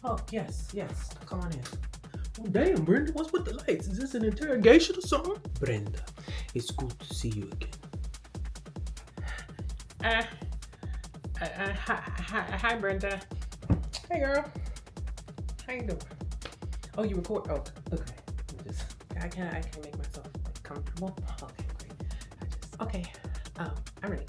Oh, yes, yes. Come on in. Oh, damn, Brenda, what's with the lights? Is this an interrogation or something? Brenda, it's good to see you again. Hi, Brenda. Hey, girl. How you doing? Oh, you record? Oh, okay. I can make myself comfortable. Okay, great. Okay. I'm ready.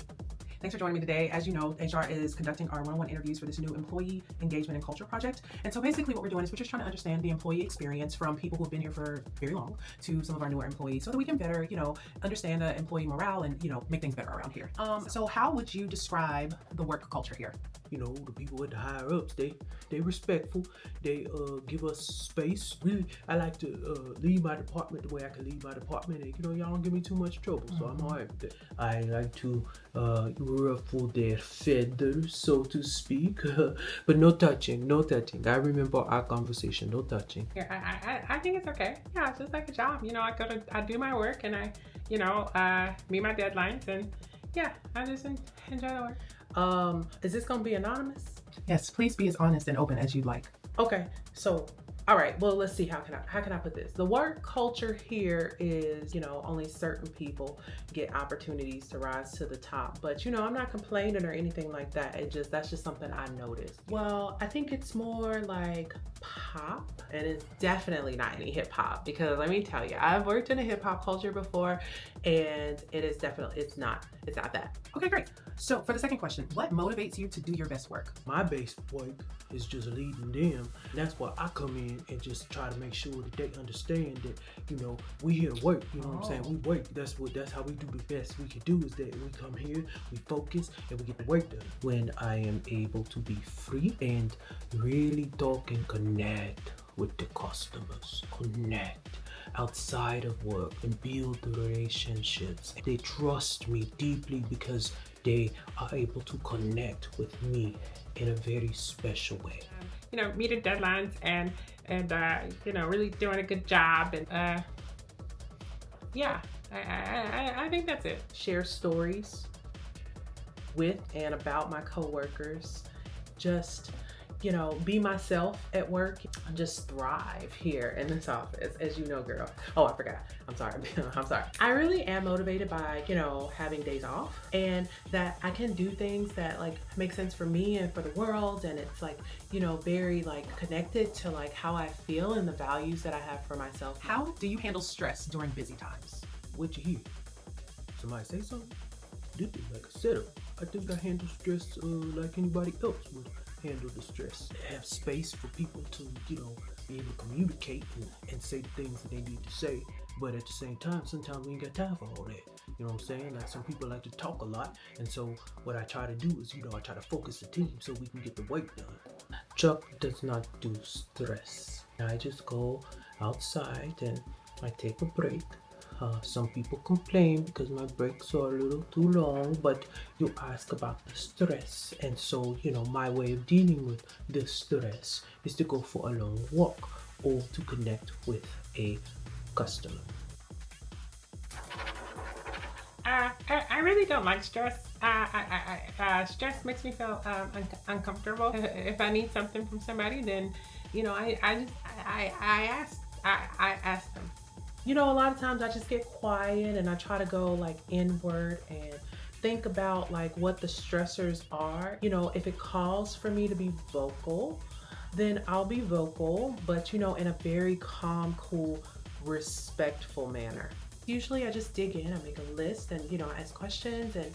Thanks for joining me today. As you know, HR is conducting our one-on-one interviews for this new employee engagement and culture project. And so basically what we're doing is we're just trying to understand the employee experience from people who have been here for very long to some of our newer employees so that we can better, understand the employee morale and, make things better around here. So how would you describe the work culture here? You know, the people at the higher ups, they respectful. They give us space. Really, I like to lead my department the way I can lead my department, and y'all don't give me too much trouble, so I'm alright with that. I like to ruffle their feathers, so to speak, but no touching, no touching. I remember our conversation, no touching. Yeah, I think it's okay. Yeah, it's just like a job. I do my work and I meet my deadlines, and yeah, I just enjoy the work. Is this gonna be anonymous? Yes, please be as honest and open as you'd like. Okay, so all right, well, let's see, how can I put this? The work culture here is, only certain people get opportunities to rise to the top. But I'm not complaining or anything like that. That's just something I noticed. Well, I think it's more like pop, and it's definitely not any hip hop, because let me tell you, I've worked in a hip hop culture before, and it's not that. Okay, great. So for the second question, what motivates you to do your best work? My base work is just leading them. That's why I come in and just try to make sure that they understand that, we here to work. You know what I'm saying? We work. That's how we do the best we can do, is that we come here, we focus, and we get the work done. When I am able to be free and really talk and connect with the customers, connect outside of work and build the relationships. They trust me deeply because they are able to connect with me in a very special way. Meeting deadlines and really doing a good job, and yeah, I think that's it. Share stories with and about my coworkers. Just be myself at work. Just thrive here in this office, as you know, girl. Oh, I forgot. I'm sorry. I'm sorry. I really am motivated by, having days off, and that I can do things that make sense for me and for the world. And it's very connected to how I feel and the values that I have for myself. How do you handle stress during busy times? What you hear? Somebody say something? This is like a setup. I think I handle stress like anybody else would handle the stress. Have space for people to, be able to communicate and say the things that they need to say. But at the same time, sometimes we ain't got time for all that. You know what I'm saying? Like, some people like to talk a lot. And so what I try to do is, I try to focus the team so we can get the work done. Chuck does not do stress. I just go outside and I take a break. Some people complain because my breaks are a little too long, but you ask about the stress. And so, my way of dealing with the stress is to go for a long walk or to connect with a customer. I really don't like stress. Stress makes me feel uncomfortable. If I need something from somebody, then I ask them. A lot of times I just get quiet and I try to go inward and think about what the stressors are. If it calls for me to be vocal, then I'll be vocal, but in a very calm, cool, respectful manner. Usually I just dig in, I make a list, and I ask questions, and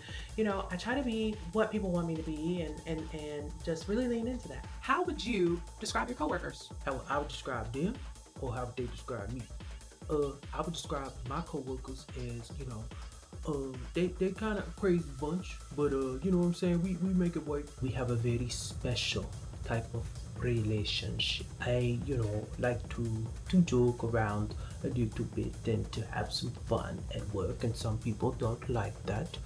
I try to be what people want me to be, and just really lean into that. How would you describe your coworkers? How I would describe them, or how would they describe me? I would describe my coworkers as, they kind of crazy bunch, but you know what I'm saying? We make it work. We have a very special type of relationship. I, like to joke around a little bit and to have some fun at work, and some people don't like that.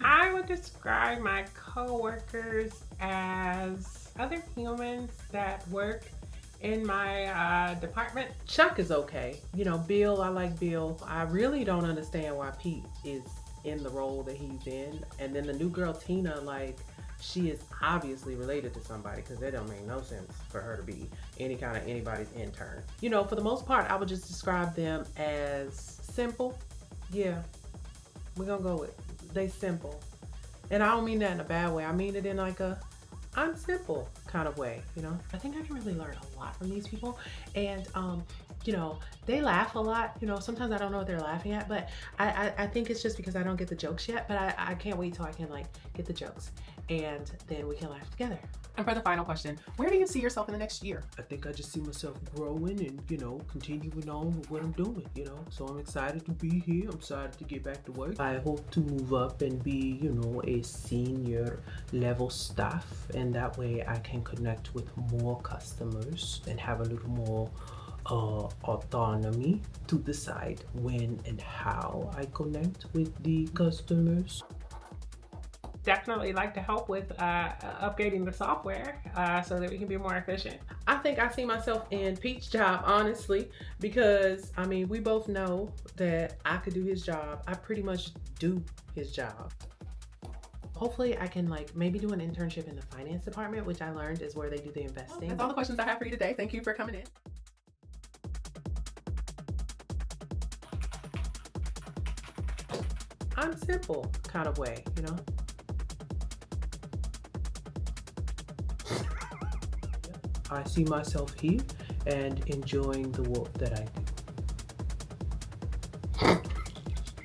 I would describe my coworkers as other humans that work in my department. Chuck is okay. Bill, I like Bill. I really don't understand why Pete is in the role that he's in. And then the new girl, Tina, she is obviously related to somebody, because it don't make no sense for her to be any kind of anybody's intern. You know, for the most part, I would just describe them as simple. Yeah, we're gonna go with they simple. And I don't mean that in a bad way. I mean it in like a I'm simple kind of way, you know. I think I can really learn a lot from these people. And you know, they laugh a lot. You know, sometimes I don't know what they're laughing at, but I think it's just because I don't get the jokes yet. But I can't wait till I can like get the jokes, and then we can laugh together. And for the final question, where do you see yourself in the next year? I think I just see myself growing and, you know, continuing on with what I'm doing, you know. So I'm excited to be here. I'm excited to get back to work. I hope to move up and be, you know, a senior level staff. And that way I can connect with more customers and have a little more autonomy to decide when and how I connect with the customers. Definitely like to help with upgrading the software so that we can be more efficient. I think I see myself in Pete's job, honestly, because I mean, we both know that I could do his job. I pretty much do his job. Hopefully I can like maybe do an internship in the finance department, which I learned is where they do the investing. That's all the questions I have for you today. Thank you for coming in. I'm simple kind of way, you know. I see myself here and enjoying the work that I do.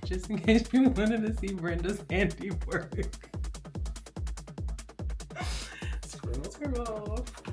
Just in case you wanted to see Brenda's handiwork. Scroll off.